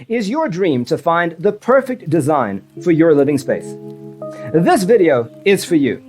Is your dream to find the perfect design for your living space? This video is for you.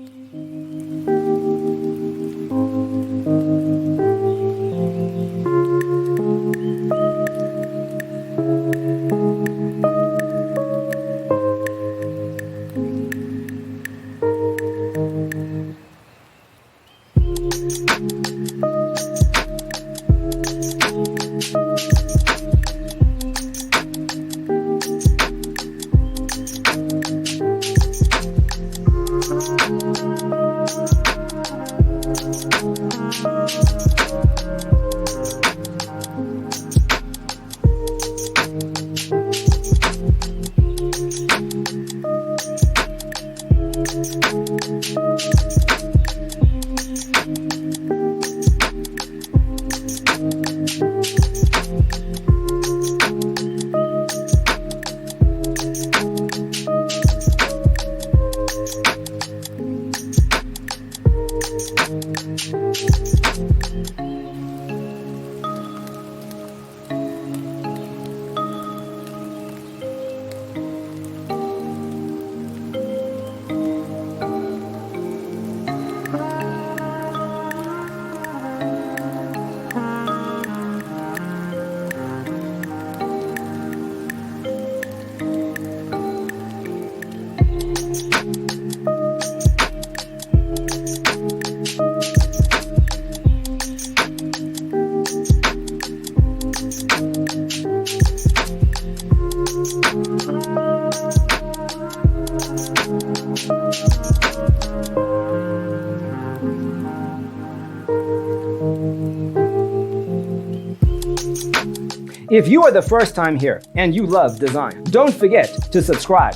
If you are the first time here and you love design, don't forget to subscribe.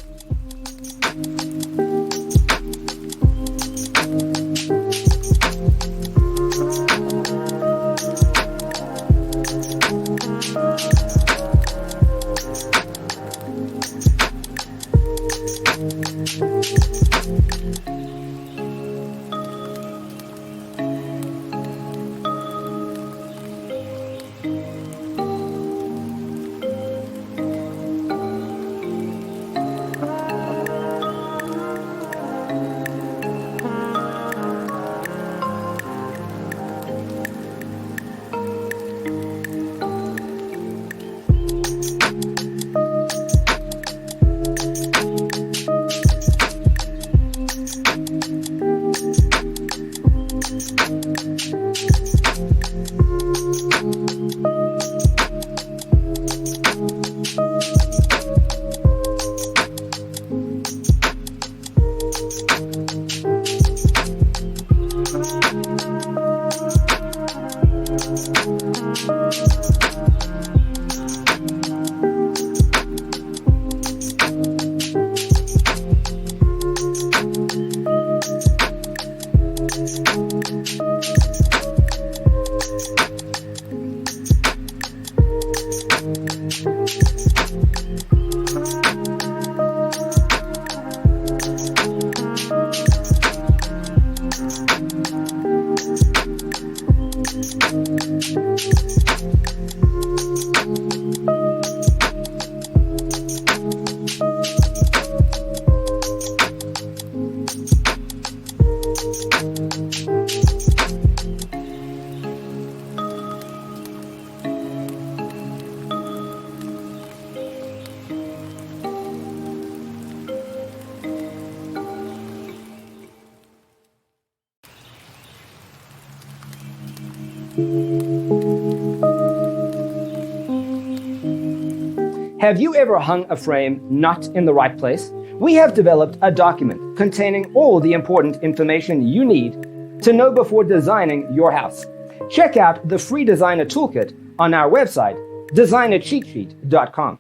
Have you ever hung a frame not in the right place? We have developed a document containing all the important information you need to know before designing your house. Check out the free designer toolkit on our website, designercheatsheet.com.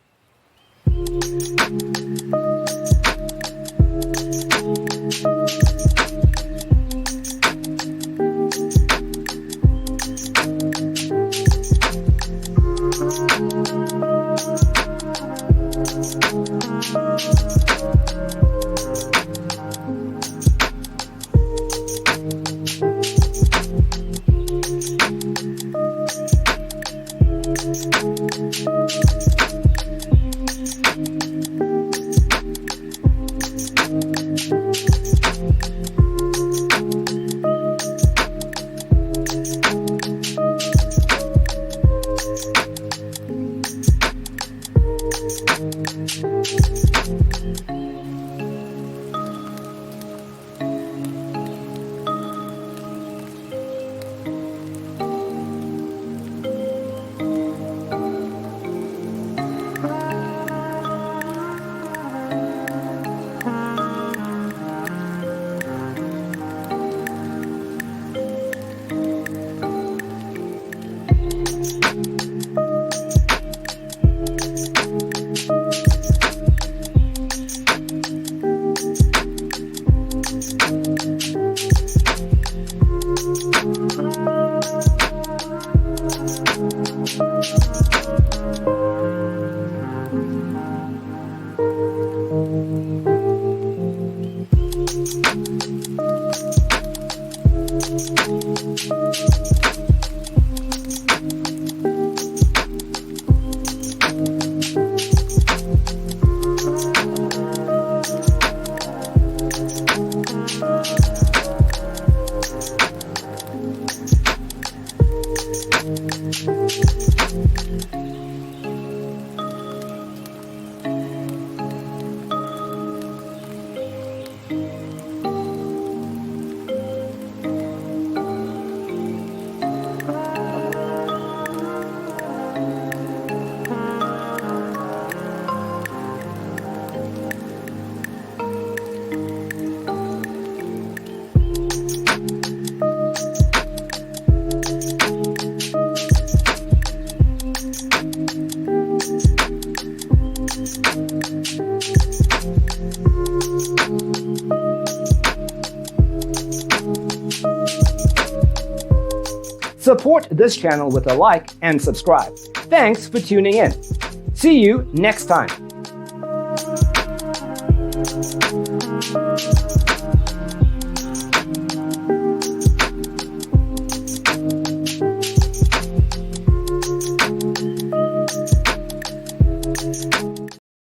Support this channel with a like and subscribe. Thanks for tuning in. See you next time.